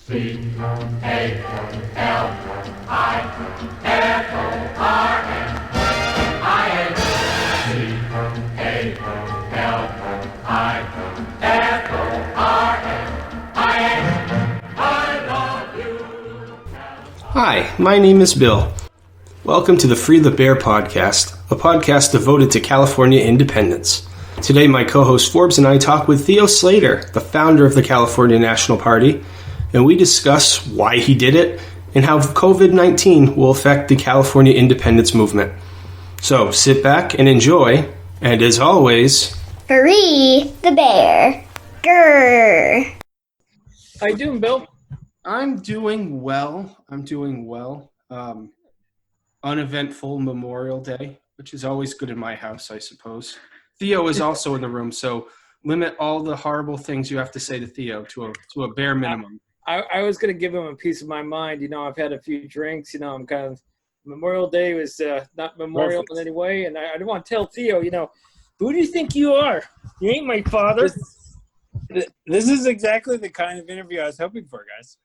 Hi, my name is Bill. Welcome to the FreetheBear podcast, a podcast devoted to California independence. Today, my co-host Forbes and I talk with Theo Slater, the founder of the California National Party, and we discuss why he did it and how COVID-19 will affect the California independence movement. So sit back and enjoy, and as always, Free the bear. Grrr. How you doing, Bill? I'm doing well. Uneventful Memorial Day, which is always good in my house, I suppose. Theo is also in the room, so limit all the horrible things you have to say to Theo to a bare minimum. I was going to give him a piece of my mind. I've had a few drinks. I'm kind of – Memorial Day was not memorial in any way, and I didn't want to tell Theo, who do you think you are? You ain't my father. This is exactly the kind of interview I was hoping for, guys.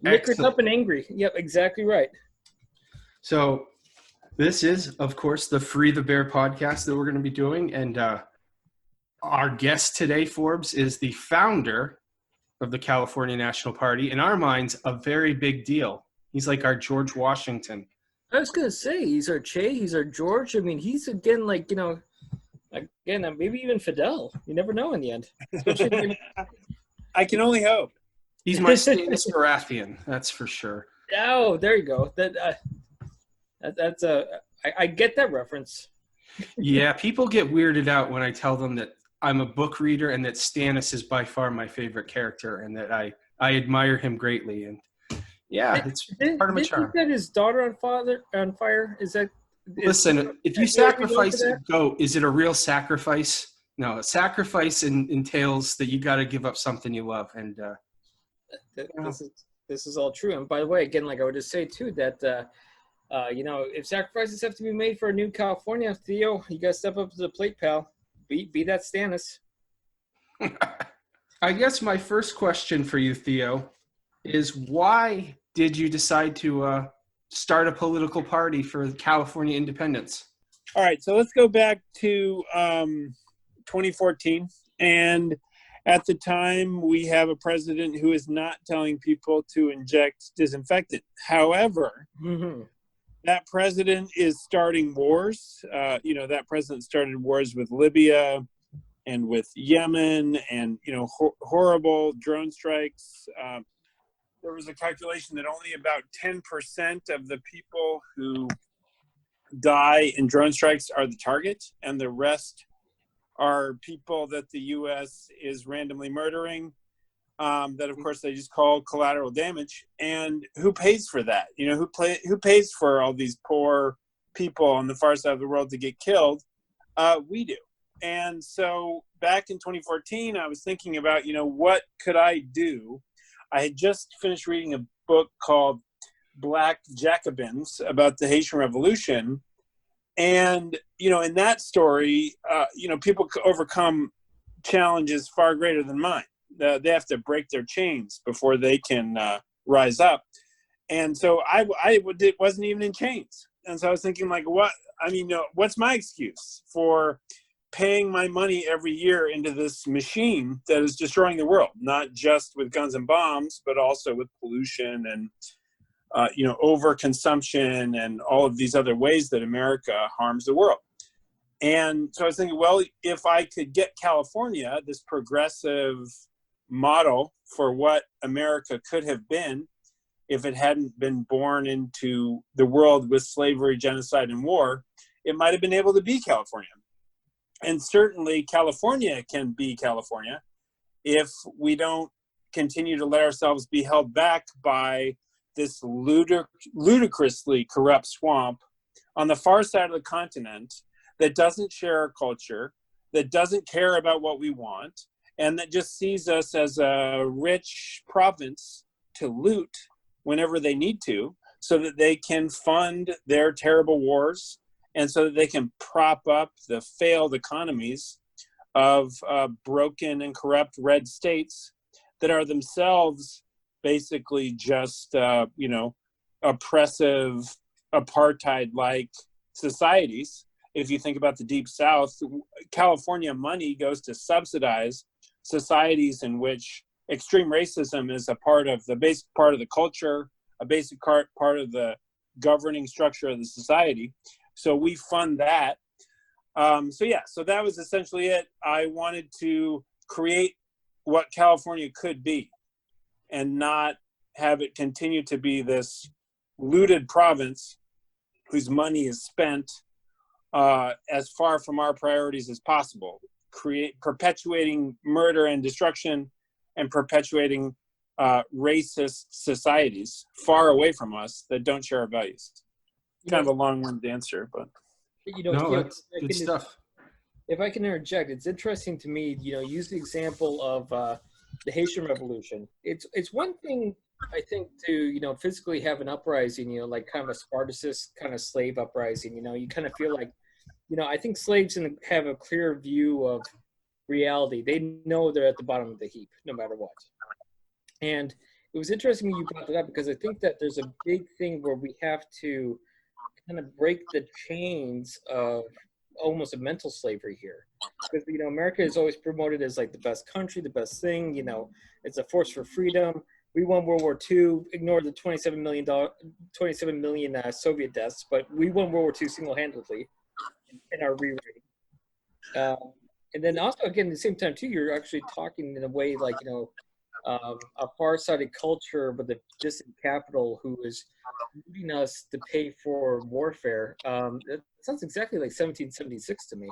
Liquored up and angry. Yep, exactly right. So this is, of course, the FreetheBear podcast that we're going to be doing. And our guest today, Forbes, is the founder of the California National Party. In our minds, a very big deal. He's like our George Washington. I was going to say, he's our Che, he's our George. I mean, he's again like, maybe even Fidel. You never know in the end. I can only hope. He's my Stannis Baratheon, that's for sure. Oh, there you go. I get that reference. Yeah, people get weirded out when I tell them that I'm a book reader and that Stannis is by far my favorite character and that I admire him greatly. And yeah, it's part of my charm. Did his daughter on fire? Is that? Listen, if you sacrifice a goat, is it a real sacrifice? No, a sacrifice entails that you got to give up something you love. And this is all true. And by the way, again, like I would just say too that. If sacrifices have to be made for a new California, Theo, you got to step up to the plate, pal. Be that Stannis. I guess my first question for you, Theo, is why did you decide to start a political party for California independence? All right, so let's go back to 2014. And at the time, we have a president who is not telling people to inject disinfectant. However, that president is starting wars. That president started wars with Libya and with Yemen and, horrible drone strikes. There was a calculation that only about 10% of the people who die in drone strikes are the target, and the rest are people that the U.S. is randomly murdering. That of course they just call collateral damage. And who pays for that? Who pays for all these poor people on the far side of the world to get killed? We do. And so back in 2014, I was thinking about, what could I do? I had just finished reading a book called Black Jacobins about the Haitian Revolution. And, in that story, people overcome challenges far greater than mine. They have to break their chains before they can rise up. And so I wasn't even in chains. And so I was thinking what's my excuse for paying my money every year into this machine that is destroying the world, not just with guns and bombs, but also with pollution and, overconsumption and all of these other ways that America harms the world. And so I was thinking, well, if I could get California, this progressive model for what America could have been if it hadn't been born into the world with slavery, genocide, and war, it might have been able to be California. And certainly California can be California if we don't continue to let ourselves be held back by this ludicrously corrupt swamp on the far side of the continent that doesn't share our culture, that doesn't care about what we want, and that just sees us as a rich province to loot whenever they need to, so that they can fund their terrible wars and so that they can prop up the failed economies of broken and corrupt red states that are themselves basically just, oppressive, apartheid-like societies. If you think about the Deep South, California money goes to subsidize societies in which extreme racism is a part of the basic part of the culture, a basic part of the governing structure of the society. So we fund that. So that was essentially it. I wanted to create what California could be and not have it continue to be this looted province whose money is spent as far from our priorities as possible, perpetuating murder and destruction and perpetuating racist societies far away from us that don't share our values. Kind of a long-winded answer, but No, that's good stuff. If I can interject, it's interesting to me, use the example of the Haitian Revolution. It's one thing, I think, to, physically have an uprising, like kind of a Spartacus kind of slave uprising, you kind of feel like, I think slaves have a clear view of reality. They know they're at the bottom of the heap, no matter what. And it was interesting when you brought that up, because I think that there's a big thing where we have to kind of break the chains of almost a mental slavery here. Because, America is always promoted as like the best country, the best thing, it's a force for freedom. We won World War II, ignored the 27 million Soviet deaths, but we won World War II single-handedly in our re-rating. And then also, again, at the same time, too, you're actually talking in a way like, a far-sighted culture with a distant capital who is looting us to pay for warfare. It sounds exactly like 1776 to me.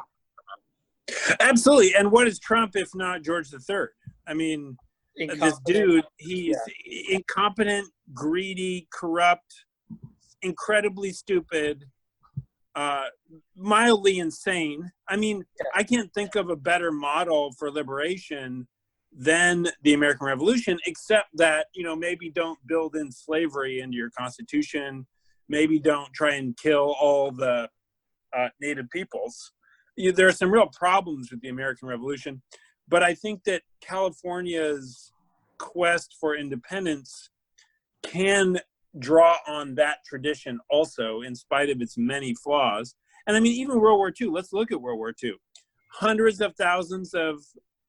Absolutely. And what is Trump if not George III? I mean, this dude, he's incompetent, greedy, corrupt, incredibly stupid, mildly insane. I mean, I can't think of a better model for liberation than the American Revolution, except that, maybe don't build in slavery into your Constitution. Maybe don't try and kill all the native peoples. There are some real problems with the American Revolution, but I think that California's quest for independence can draw on that tradition also, in spite of its many flaws. And I mean, even World War II, let's look at World War II. Hundreds of thousands of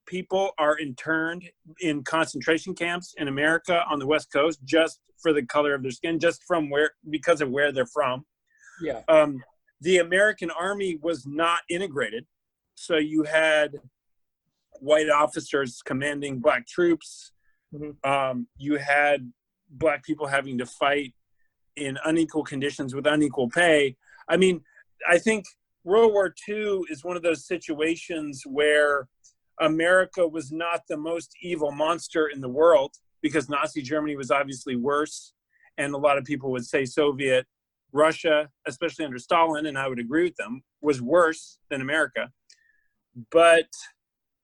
people are interned in concentration camps in America on the West Coast just for the color of their skin, because of where they're from. Yeah. The American Army was not integrated. So you had white officers commanding black troops. Mm-hmm. You had black people having to fight in unequal conditions with unequal pay. I mean, I think World War II is one of those situations where America was not the most evil monster in the world, because Nazi Germany was obviously worse. And a lot of people would say Soviet Russia, especially under Stalin, and I would agree with them, was worse than America. But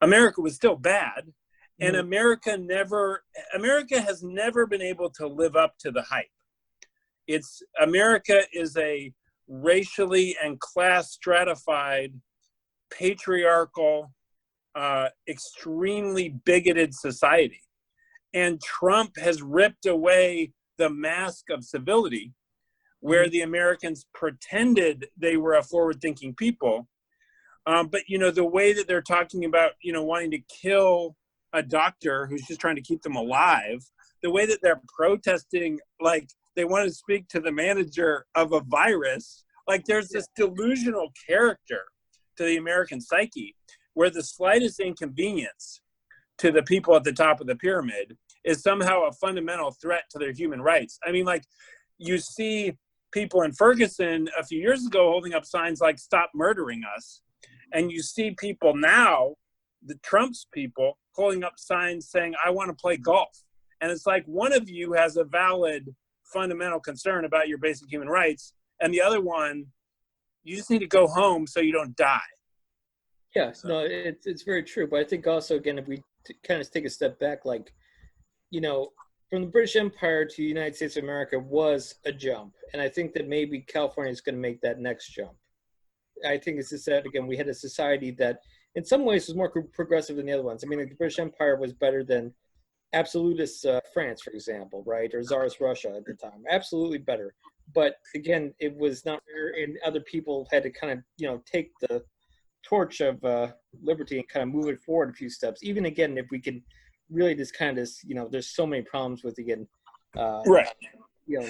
America was still bad. And America has never been able to live up to the hype. America is a racially and class stratified, patriarchal, extremely bigoted society. And Trump has ripped away the mask of civility, where the Americans pretended they were a forward-thinking people. But, the way that they're talking about, wanting to kill a doctor who's just trying to keep them alive, the way that they're protesting, like they want to speak to the manager of a virus, like there's this delusional character to the American psyche where the slightest inconvenience to the people at the top of the pyramid is somehow a fundamental threat to their human rights. I mean, like, you see people in Ferguson a few years ago holding up signs like "Stop murdering us," and you see people now, the Trump's people, holding up signs saying "I want to play golf." And it's like, one of you has a valid fundamental concern about your basic human rights, and the other one, you just need to go home so you don't die. Yes, no, it's very true. But I think also, again, if we kind of take a step back, like, from the British Empire to the United States of America was a jump. And I think that maybe California is going to make that next jump. I think it's just that, again, we had a society that in some ways was more progressive than the other ones. I mean, the British Empire was better than absolutist France, for example, right, or Tsarist Russia at the time. Absolutely better. But again, it was not fair, and other people had to kind of, take the torch of liberty and kind of move it forward a few steps. Even again, if we can really just kind of, there's so many problems with Right. You know,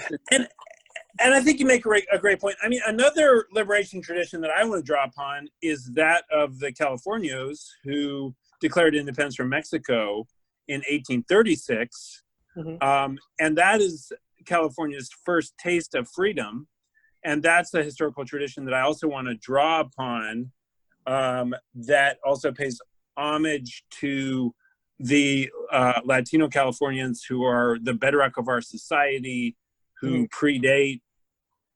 And I think you make a great point. I mean, another liberation tradition that I want to draw upon is that of the Californios who declared independence from Mexico in 1836. And that is California's first taste of freedom. And that's a historical tradition that I also want to draw upon, that also pays homage to the Latino Californians who are the bedrock of our society, who predate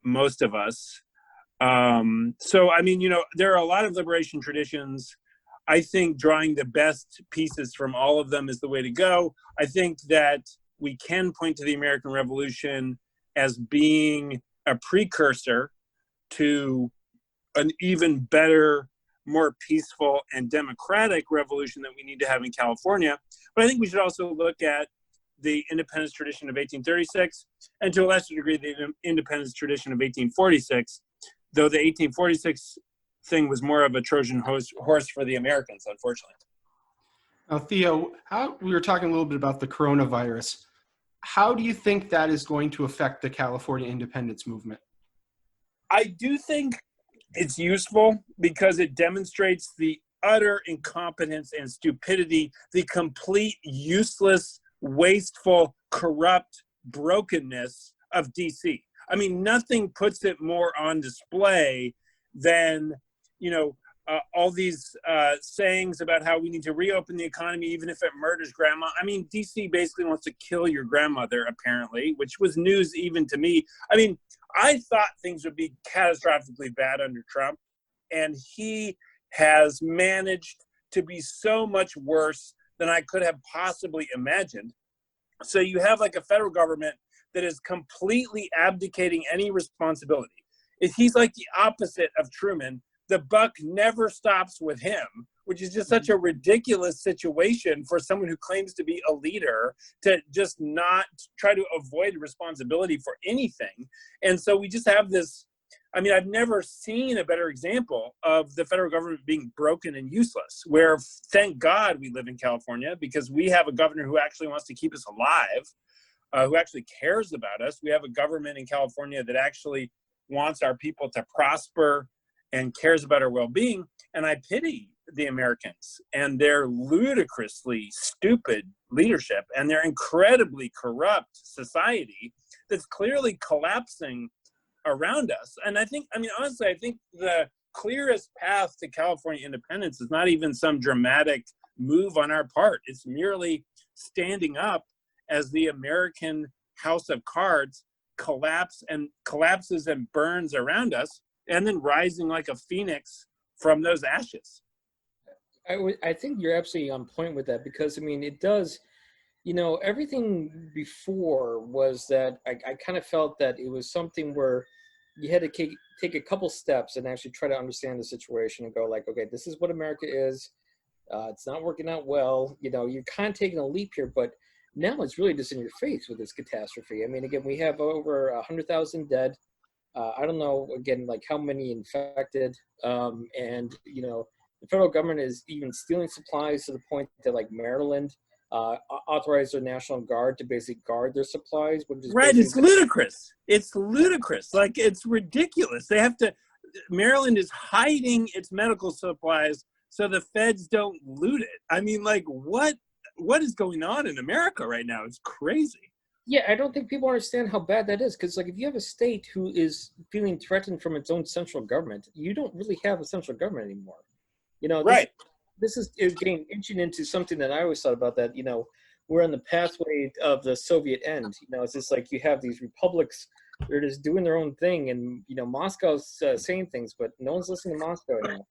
most of us. So, I mean, there are a lot of liberation traditions. I think drawing the best pieces from all of them is the way to go. I think that we can point to the American Revolution as being a precursor to an even better, more peaceful and democratic revolution that we need to have in California. But I think we should also look at the independence tradition of 1836, and to a lesser degree, the independence tradition of 1846, though the 1846 thing was more of a Trojan horse for the Americans, unfortunately. Now, Theo, we were talking a little bit about the coronavirus. How do you think that is going to affect the California independence movement? I do think it's useful because it demonstrates the utter incompetence and stupidity, the complete useless, wasteful, corrupt brokenness of DC. I mean, nothing puts it more on display than, all these sayings about how we need to reopen the economy even if it murders grandma. I mean, DC basically wants to kill your grandmother, apparently, which was news even to me. I mean, I thought things would be catastrophically bad under Trump, and he has managed to be so much worse than I could have possibly imagined. So you have like a federal government that is completely abdicating any responsibility. He's like the opposite of Truman. The buck never stops with him, which is just such a ridiculous situation for someone who claims to be a leader to just not try to avoid responsibility for anything. And so we just have this, I mean, I've never seen a better example of the federal government being broken and useless, where thank God we live in California because we have a governor who actually wants to keep us alive, who actually cares about us. We have a government in California that actually wants our people to prosper and cares about our well-being. And I pity the Americans and their ludicrously stupid leadership and their incredibly corrupt society that's clearly collapsing around us. And honestly, I think the clearest path to California independence is not even some dramatic move on our part. It's merely standing up as the American house of cards collapses and burns around us, and then rising like a phoenix from those ashes. I think you're absolutely on point with that because, I mean, it does, everything before was that I kind of felt that it was something where you had to take a couple steps and actually try to understand the situation and go like, okay, this is what America is. It's not working out well. You're kind of taking a leap here, but now it's really just in your face with this catastrophe. I mean, again, we have over 100,000 dead. I don't know, again, like how many infected, and, the federal government is even stealing supplies to the point that like Maryland authorized their National Guard to basically guard their supplies. Which is right, it's ludicrous. It's ludicrous. Like, it's ridiculous. Maryland is hiding its medical supplies so the feds don't loot it. I mean, like, what is going on in America right now? It's crazy. Yeah, I don't think people understand how bad that is. Because, like, if you have a state who is feeling threatened from its own central government, you don't really have a central government anymore. Right. This is getting inching into something that I always thought about, that, we're on the pathway of the Soviet end. It's just like you have these republics, they're just doing their own thing. And, Moscow's saying things, but no one's listening to Moscow anymore.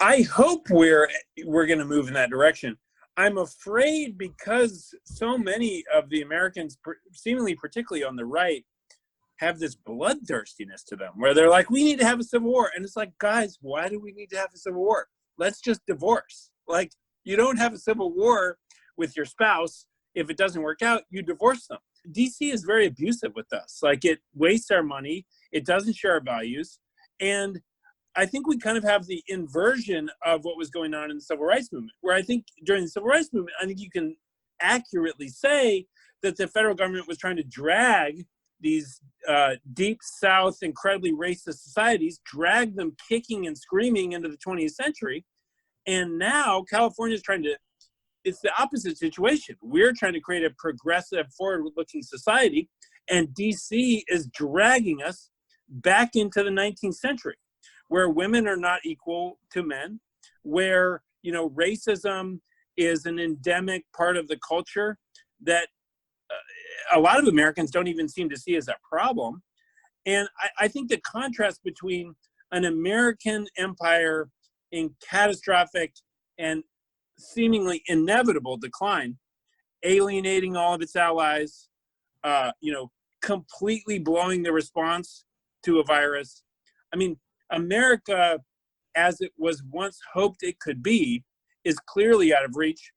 I hope we're going to move in that direction. I'm afraid because so many of the Americans, seemingly particularly on the right, have this bloodthirstiness to them where they're like, we need to have a civil war. And it's like, guys, why do we need to have a civil war? Let's just divorce. Like, you don't have a civil war with your spouse if it doesn't work out, you divorce them. DC is very abusive with us. Like, it wastes our money. It doesn't share our values. And I think we kind of have the inversion of what was going on in the civil rights movement, where I think during the civil rights movement, I think you can accurately say that the federal government was trying to drag these deep South, incredibly racist societies, drag them kicking and screaming into the 20th century. And now California is trying to, it's the opposite situation. We're trying to create a progressive, forward-looking society, and DC is dragging us back into the 19th century, where women are not equal to men, where, you know, racism is an endemic part of the culture that a lot of Americans don't even seem to see as a problem. And I think the contrast between an American empire in catastrophic and seemingly inevitable decline, alienating all of its allies, you know, completely blowing the response to a virus. I mean, America, as it was once hoped it could be, is clearly out of reach.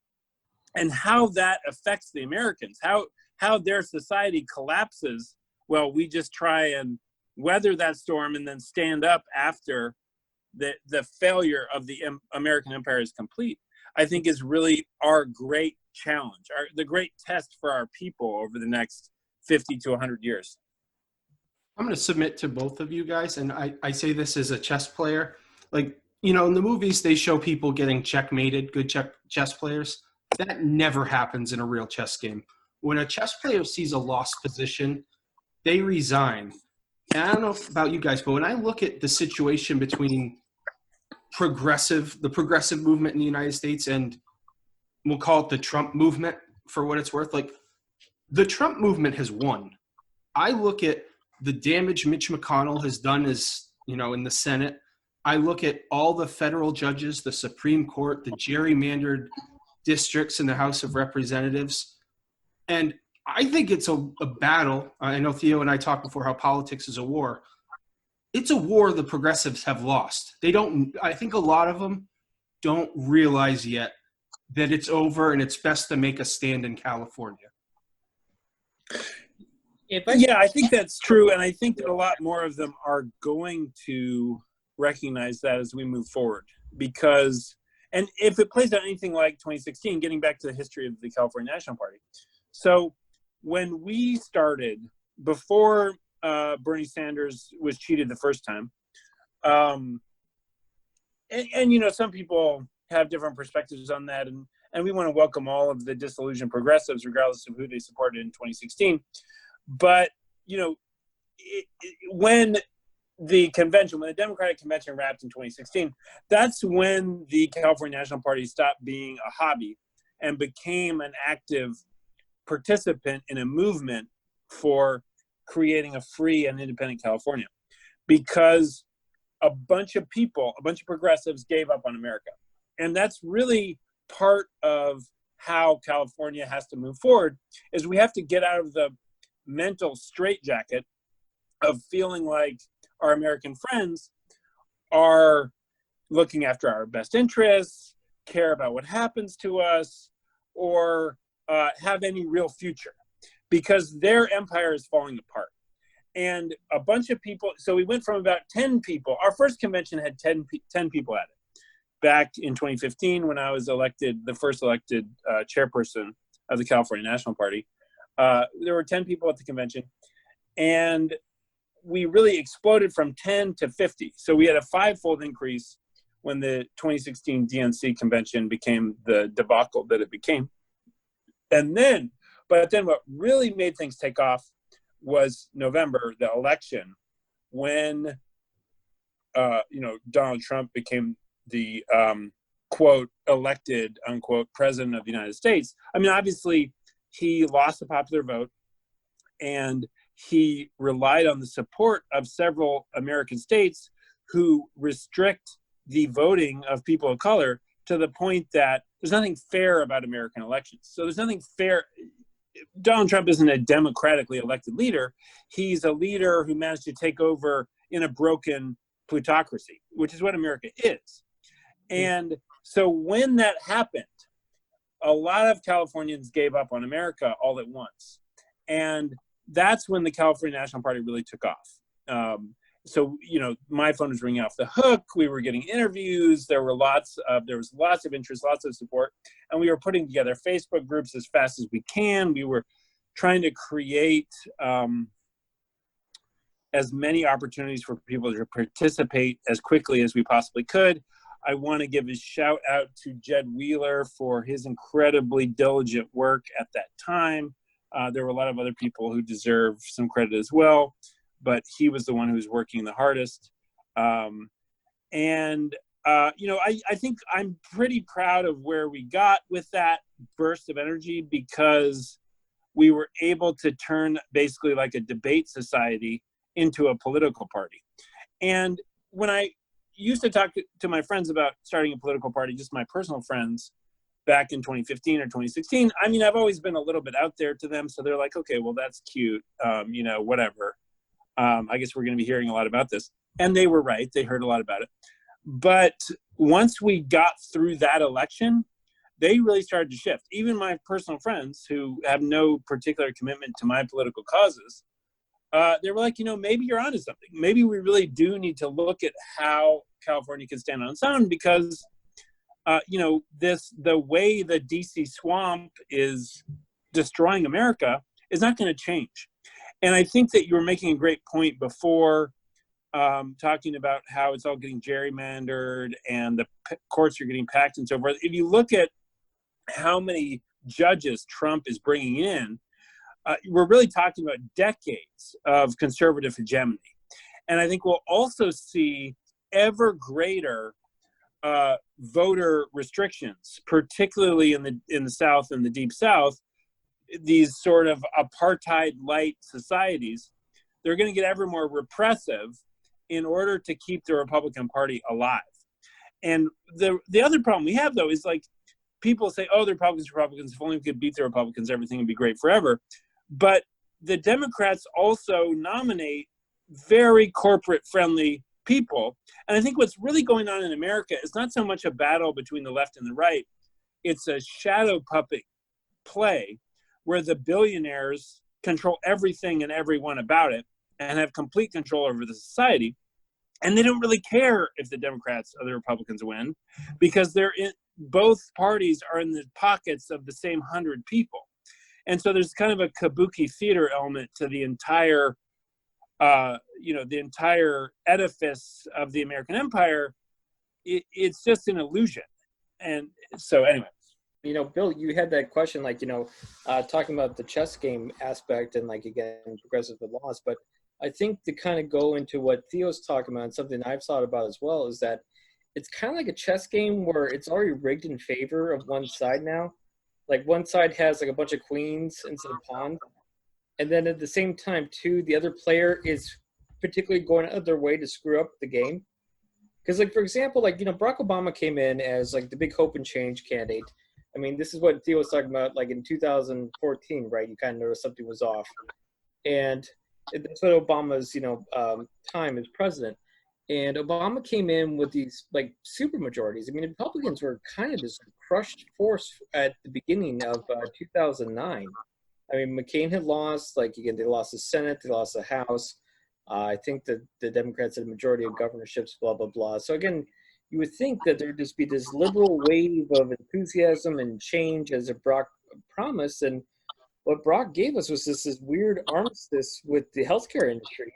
And how that affects the Americans, how their society collapses, well, we just try and weather that storm and then stand up after the failure of the American empire is complete, I think is really our great challenge, the great test for our people over the next 50 to 100 years. I'm going to submit to both of you guys, and I say this as a chess player. Like, you know, in the movies, they show people getting checkmated, good chess players. That never happens in a real chess game. When a chess player sees a lost position, they resign. And I don't know about you guys, but when I look at the situation between the progressive movement in the United States and we'll call it the Trump movement for what it's worth, like, the Trump movement has won. I look at the damage Mitch McConnell has done in the Senate. I look at all the federal judges, the Supreme Court, the gerrymandered districts in the House of Representatives. And I think it's a battle. I know Theo and I talked before how politics is a war. It's a war the progressives have lost. I think a lot of them don't realize yet that it's over and it's best to make a stand in California. I think that's true. And I think that a lot more of them are going to recognize that as we move forward, because, and if it plays out anything like 2016, getting back to the history of the California National Party. So when we started, before Bernie Sanders was cheated the first time, and you know, some people have different perspectives on that, and we want to welcome all of the disillusioned progressives, regardless of who they supported in 2016. But, you know, when the Democratic convention wrapped in 2016, that's when the California National Party stopped being a hobby and became an active participant in a movement for creating a free and independent California, because a bunch of progressives gave up on America. And that's really part of how California has to move forward, is we have to get out of the mental straitjacket of feeling like our American friends are looking after our best interests, care about what happens to us, or have any real future, because their empire is falling apart. And a bunch of people, so we went from about 10 people. Our first convention had 10 people at it. Back in 2015, when I was the first elected chairperson of the California National Party, there were 10 people at the convention, and we really exploded from 10 to 50. So we had a 5-fold increase when the 2016 DNC convention became the debacle that it became. But then what really made things take off was November, the election, when Donald Trump became the quote elected unquote president of the United States. I mean, obviously he lost the popular vote, and he relied on the support of several American states who restrict the voting of people of color to the point that there's nothing fair about American elections. So there's nothing fair. Donald Trump isn't a democratically elected leader. He's a leader who managed to take over in a broken plutocracy, which is what America is. And so when that happened, a lot of Californians gave up on America all at once. And that's when the California National Party really took off. So, my phone was ringing off the hook. We were getting interviews. There was lots of interest, lots of support. And we were putting together Facebook groups as fast as we can. We were trying to create as many opportunities for people to participate as quickly as we possibly could. I want to give a shout out to Jed Wheeler for his incredibly diligent work at that time. There were a lot of other people who deserve some credit as well, but he was the one who was working the hardest. I think I'm pretty proud of where we got with that burst of energy, because we were able to turn basically like a debate society into a political party. And when I used to talk to my friends about starting a political party, just my personal friends, back in 2015 or 2016, I mean, I've always been a little bit out there to them. So they're like, okay, well, that's cute. Whatever. I guess we're going to be hearing a lot about this. And they were right. They heard a lot about it. But once we got through that election, they really started to shift. Even my personal friends who have no particular commitment to my political causes, they were like, maybe you're onto something. Maybe we really do need to look at how California can stand on its own, because the way the DC swamp is destroying America is not going to change. And I think that you were making a great point before, talking about how it's all getting gerrymandered and the courts are getting packed and so forth. If you look at how many judges Trump is bringing in, we're really talking about decades of conservative hegemony. And I think we'll also see ever greater voter restrictions, particularly in the South and the Deep South. These sort of apartheid-light societies, they're going to get ever more repressive in order to keep the Republican Party alive. And the other problem we have, though, is like people say, oh, the Republicans, if only we could beat the Republicans, everything would be great forever. But the Democrats also nominate very corporate-friendly people. And I think what's really going on in America is not so much a battle between the left and the right. It's a shadow puppet play where the billionaires control everything and everyone about it and have complete control over the society. And they don't really care if the Democrats or the Republicans win, because both parties are in the pockets of the same 100 people. And so there's kind of a kabuki theater element to the entire edifice of the American empire. It's just an illusion. And so anyway. Bill, you had that question, talking about the chess game aspect and again, progressive laws. But I think to kind of go into what Theo's talking about, and something I've thought about as well, is that it's kind of like a chess game where it's already rigged in favor of one side now. Like one side has a bunch of queens instead of pawns. And then at the same time, too, the other player is particularly going out of their way to screw up the game. Because, for example, Barack Obama came in as, the big hope and change candidate. I mean, this is what Theo was talking about, in 2014, right? You kind of noticed something was off. And that's what Obama's, time as president. And Obama came in with these, super majorities. I mean, Republicans were kind of this crushed force at the beginning of 2009. I mean, McCain had lost, again, they lost the Senate, they lost the House. I think that the Democrats had a majority of governorships, blah, blah, blah. So, again, you would think that there'd just be this liberal wave of enthusiasm and change as Brock promised. And what Brock gave us was this weird armistice with the healthcare industry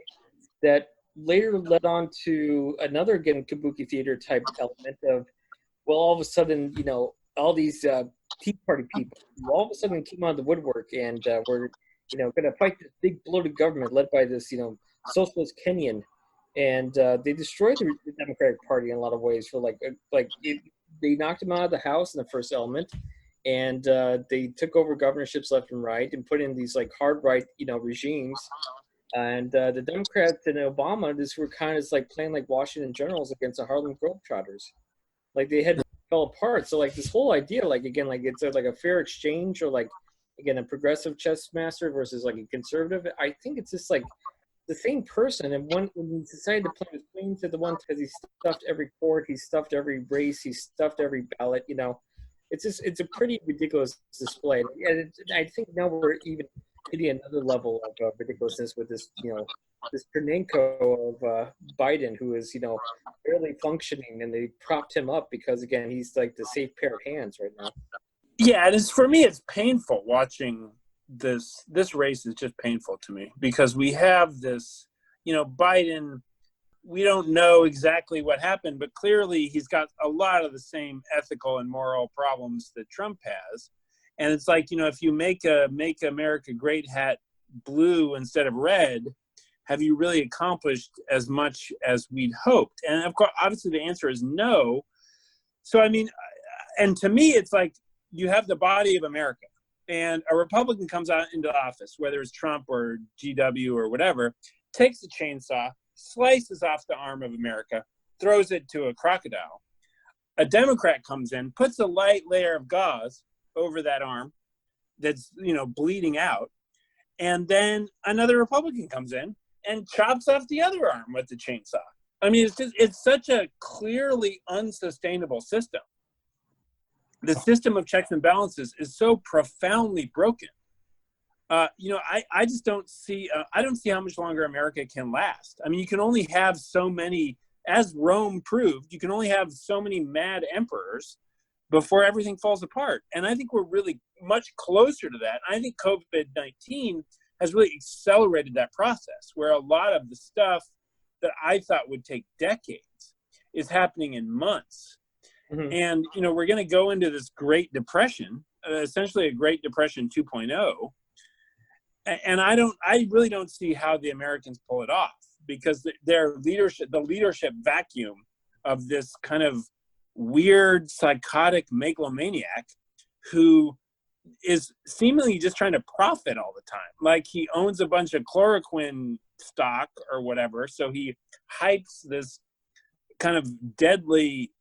that later led on to another, again, kabuki theater type element of, well, all of a sudden, all these Tea Party people all of a sudden came out of the woodwork and were, going to fight this big bloated government led by this, socialist Kenyan. And they destroyed the Democratic Party in a lot of ways. For they knocked him out of the House in the first element, and they took over governorships left and right and put in these hard right regimes. And the Democrats and Obama, this were kind of playing Washington Generals against the Harlem Globetrotters. They had fell apart. So this whole idea, again, it's a fair exchange, or again, a progressive chess master versus a conservative. I think it's just the same person, and when he decided to play with queens at the one, because he stuffed every court, he stuffed every race, he stuffed every ballot, it's a pretty ridiculous display. And I think now we're even hitting another level of ridiculousness with this, this Chernenko of Biden, who is, barely functioning, and they propped him up because, again, he's like the safe pair of hands right now. Yeah, and for me, it's painful watching this race is just painful to me because we have this, Biden, we don't know exactly what happened, but clearly he's got a lot of the same ethical and moral problems that Trump has. And it's like, if you make America Great hat blue instead of red, have you really accomplished as much as we'd hoped? And of course, obviously the answer is no. So, I mean, and to me, it's like you have the body of America and a Republican comes out into office, whether it's Trump or GW or whatever, takes a chainsaw, slices off the arm of America, throws it to a crocodile. A Democrat comes in, puts a light layer of gauze over that arm that's, bleeding out. And then another Republican comes in and chops off the other arm with the chainsaw. I mean, it's such a clearly unsustainable system. The system of checks and balances is so profoundly broken. I just don't see, I don't see how much longer America can last. I mean, you can only have so many, as Rome proved, you can only have so many mad emperors before everything falls apart. And I think we're really much closer to that. I think COVID-19 has really accelerated that process, where a lot of the stuff that I thought would take decades is happening in months. Mm-hmm. And, we're going to go into this Great Depression, essentially a Great Depression 2.0. And I really don't see how the Americans pull it off, because the leadership vacuum of this kind of weird, psychotic megalomaniac who is seemingly just trying to profit all the time. Like he owns a bunch of chloroquine stock or whatever, so he hypes this kind of deadly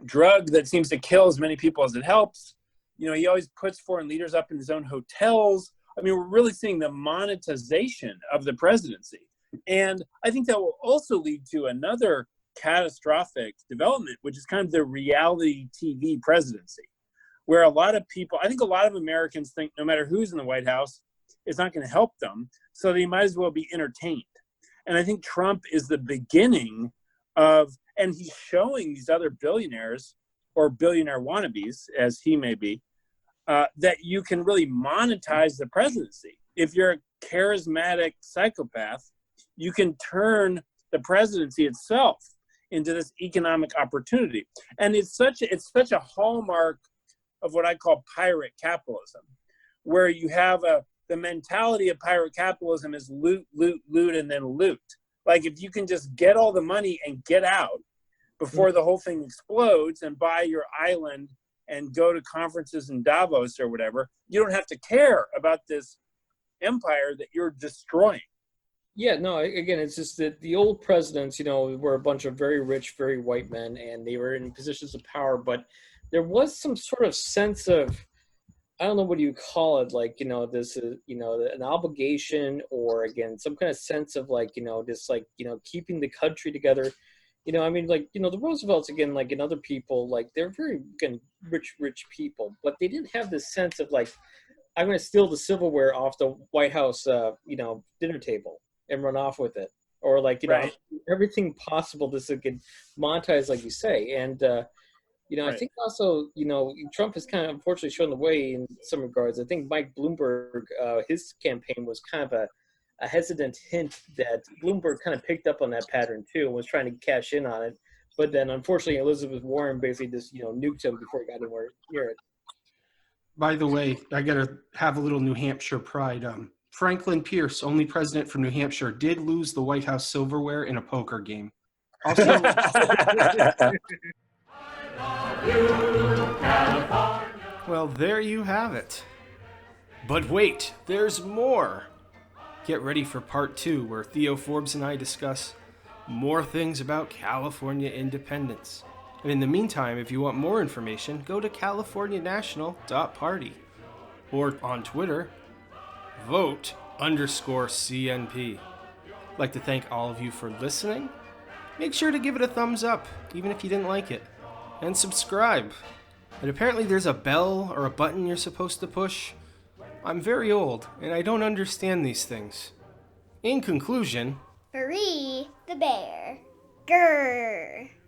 drug that seems to kill as many people as it helps. He always puts foreign leaders up in his own hotels. I mean, we're really seeing the monetization of the presidency. And I think that will also lead to another catastrophic development, which is kind of the reality TV presidency, where a lot of people, I think a lot of Americans think no matter who's in the White House, it's not going to help them, so they might as well be entertained. And I think Trump is the beginning of, and he's showing these other billionaires or billionaire wannabes, as he may be, that you can really monetize the presidency. If you're a charismatic psychopath, you can turn the presidency itself into this economic opportunity. And it's such a hallmark of what I call pirate capitalism, where you have the mentality of pirate capitalism is loot, loot, loot, and then loot. Like if you can just get all the money and get out before the whole thing explodes and buy your island and go to conferences in Davos or whatever, you don't have to care about this empire that you're destroying. Yeah, no, again, it's just that the old presidents, were a bunch of very rich, very white men, and they were in positions of power, but there was some sort of sense of, I don't know, what do you call it? Like, this, an obligation, or again, some kind of sense of like, just like, keeping the country together. The Roosevelts, again, like, and other people, like, they're very, again, rich people, but they didn't have this sense of like, I'm going to steal the silverware off the White House, dinner table and run off with it. Or like, right. Everything possible to get monetized, like you say. And, right. I think also, Trump has kind of unfortunately shown the way in some regards. I think Mike Bloomberg, his campaign was kind of a hesitant hint that Bloomberg kind of picked up on that pattern too and was trying to cash in on it. But then unfortunately, Elizabeth Warren basically just, nuked him before he got anywhere near it. By the way, I got to have a little New Hampshire pride. Franklin Pierce, only president from New Hampshire, did lose the White House silverware in a poker game. Also, well, there you have it. But wait, there's more. Get ready for part 2, where Theo, Forbes, and I discuss more things about California independence. And in the meantime, if you want more information, go to californianational.party or on Twitter, vote_CNP. I'd like to thank all of you for listening. Make sure to give it a thumbs up, even if you didn't like it. And subscribe. And apparently there's a bell or a button you're supposed to push. I'm very old, and I don't understand these things. In conclusion, Free the bear. Grrr.